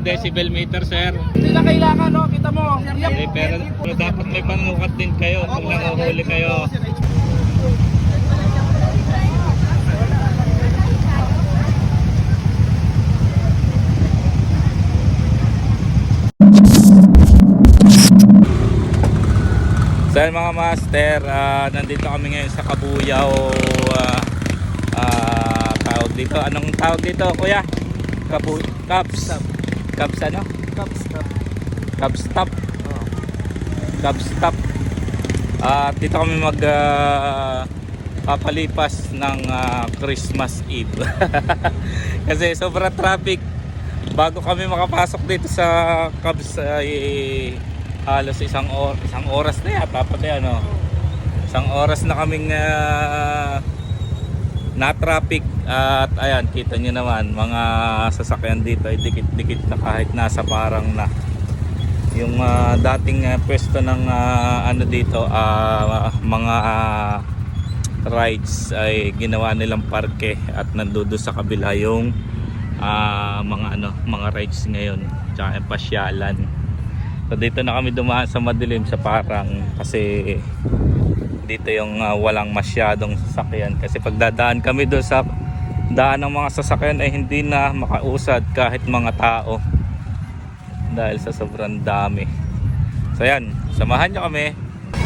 decibel meter, sir. Hindi na kailangan, no? Kita mo. Pero dapat may panukat din kayo kung nanguhuli kayo. So yan, mga master, nandito kami ngayon sa Kabuyaw. Tawag dito, anong tawag dito, kuya? Cubs ano? Cubs stop. Dito kami papalipas ng Christmas Eve. Kasi sobrang traffic. Bago kami makapasok dito sa Cubs halos isang oras na yata, pati ano, isang oras na kaming na traffic. At ayan, kita nyo naman mga sasakyan dito ay dikit-dikit na kahit nasa parang na yung dating pwesto ng ano dito, mga rides ay ginawa nilang parke at nandoon sa kabila yung mga rides ngayon tsaka pasyalan. So dito na kami dumaan sa madilim sa parang kasi dito yung walang masyadong sasakyan, kasi pagdadaan kami doon sa daan ng mga sasakyan ay hindi na makausad kahit mga tao dahil sa sobrang dami. So ayan, samahan nyo kami.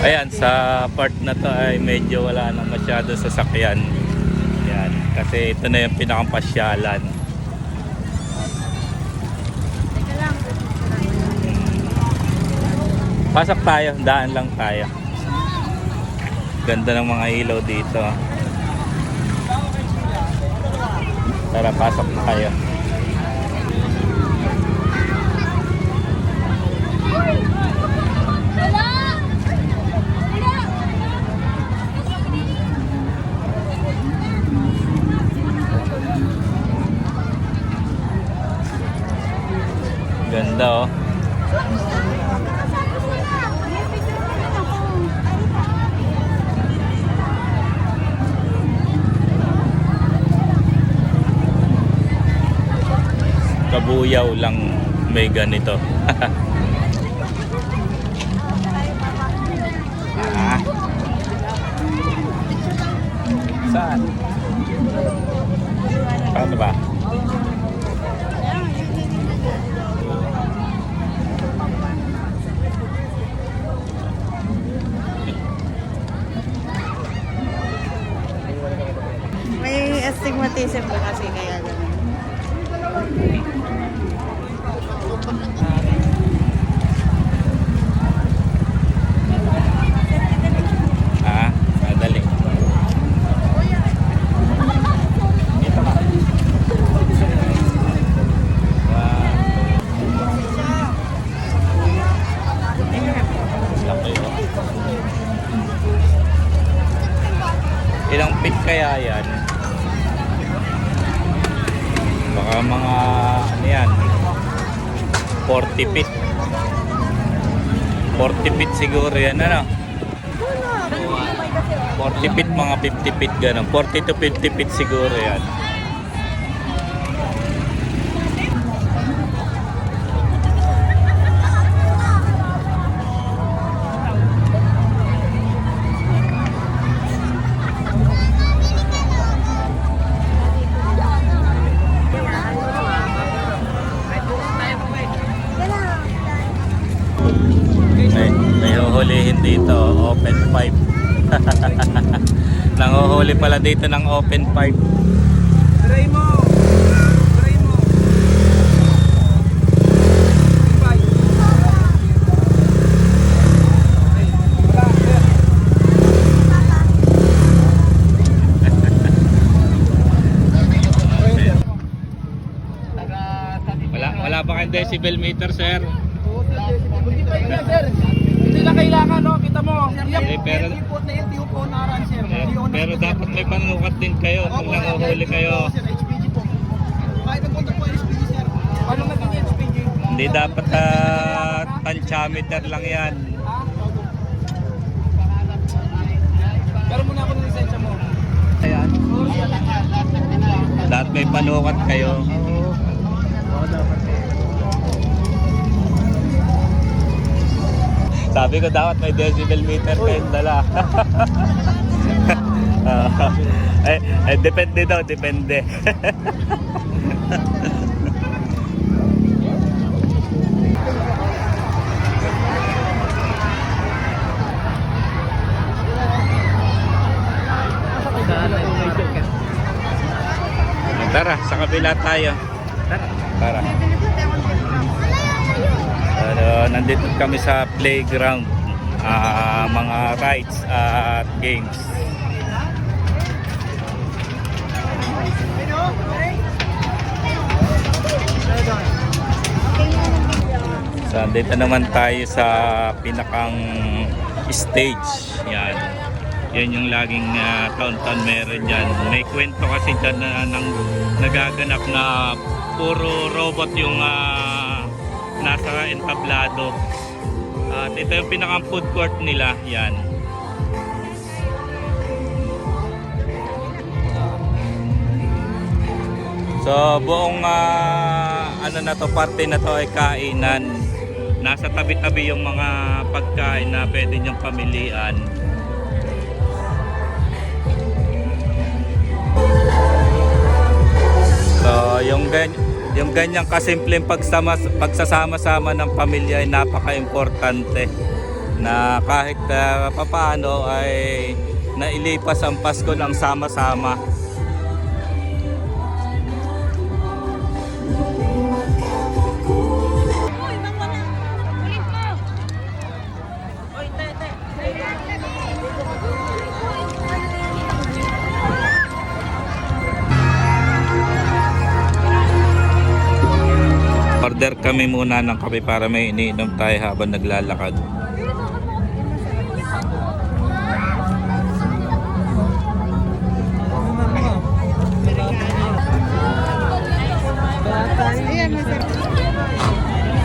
Ayan, sa part na to ay medyo wala na masyado sasakyan. Ayan, kasi ito na yung pinakampasyalan. Pasok tayo, daan lang tayo. Ganda ng mga ilaw dito. Tara, pasok tayo. Ganda, oh. Kabuyaw lang may ganito. Saan? Paano ba? May astigmatism ba kasi kaya ganun? Dali. Ito ka. Laki, oh. Ilang feet kaya yan? Baka mga ano yan, 40 feet 40 feet siguro yan, ano? 40 feet, mga 50 feet ganun. 40 to 50 feet siguro yan. May huhulihin dito, open pipe. Nanguhuli pala dito ng open pipe. Try mo. Wala pa kayong decibel meter, sir? Hindi na kailangan, no? Kita mo. Pero dapat may panukat din kayo kung nanguhuli kayo. Paano naging HPG? Hindi dapat tansyameter lang yan. Pero muna ako ng lisensya mo. Ayan. Dapat may panukat kayo. Oo, dapat. Sabi ko dapat may decibel meter kayong dala. Depende daw, depende. Tara, sa kabila tayo. Tara. Nandito kami sa playground, mga rides at games. So, dito naman tayo sa pinakang stage. Yan. Yan yung laging taon-taon meron dyan. May kwento kasi dyan na nagaganap na puro robot yung nasa entablado. At ito yung pinakang food court nila. Yan. So buong ano na to, parte na to ay kainan. Nasa tabi-tabi yung mga pagkain na pwede niyong pamilian. So yung ganyang kasimpleng pagsasama-sama ng pamilya ay napaka-importante, na kahit papaano ay nailipas ang Pasko ng sama-sama. Order kami muna ng kape para may iniinom tayo habang naglalakad.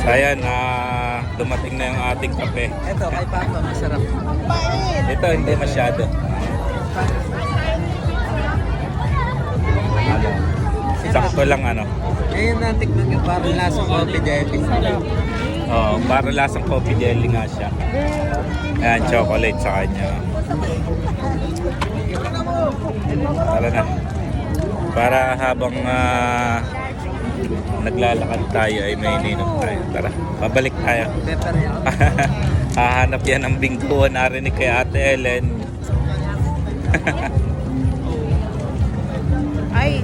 So ayan, dumating na yung ating kape. Ito, kay Papa, masarap. Ito hindi masyado. Sakto lang ano. Ngayon natikman yung parang lasang coffee jelly. Oh, para lasang coffee jelly nga siya. Ayan, chocolate sa kanya. Tara na. Para habang naglalakad tayo ay may ininom tayo. Tara, pabalik tayo. Pepper yan. Hahanap yan ng bingkuhan, narinig kay Ate Ellen. Ay!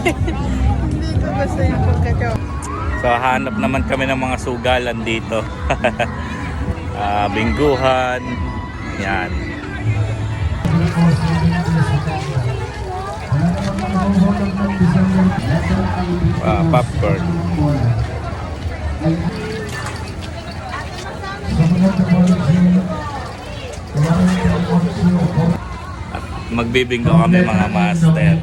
Hindi ko gusto yung pagkachok. So hanap naman kami ng mga sugalan dito. Bingguhan. Yan. Popcorn. At magbibingo kami mga master.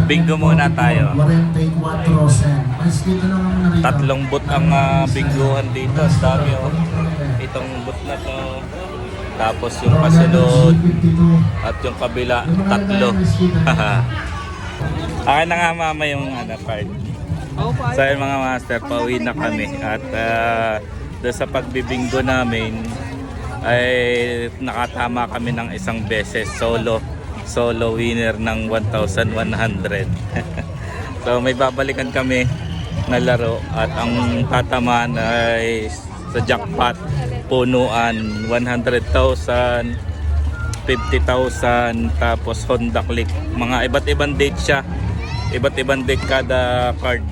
Bingo muna tayo. 3 boot ang bingguhan dito. Dami oh. Itong boot na to. Tapos yung kasunod. At yung kabila, 3. Akin na nga mama yung card. So yun mga master, pauwi na kami. At doon sa pagbibingo namin ay nakatama kami ng isang beses. Solo winner ng 1,100. So may babalikan kami na laro at ang tatamaan ay sa jackpot punuan 100,000, 50,000, tapos Honda Click. Mga iba't ibang date siya. Iba't ibang date kada card.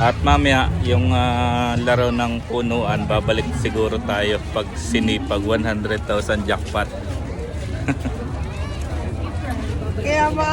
At mamaya yung laro ng punuan, babalik siguro tayo pag sinipag 100,000 jackpot. Kaya ba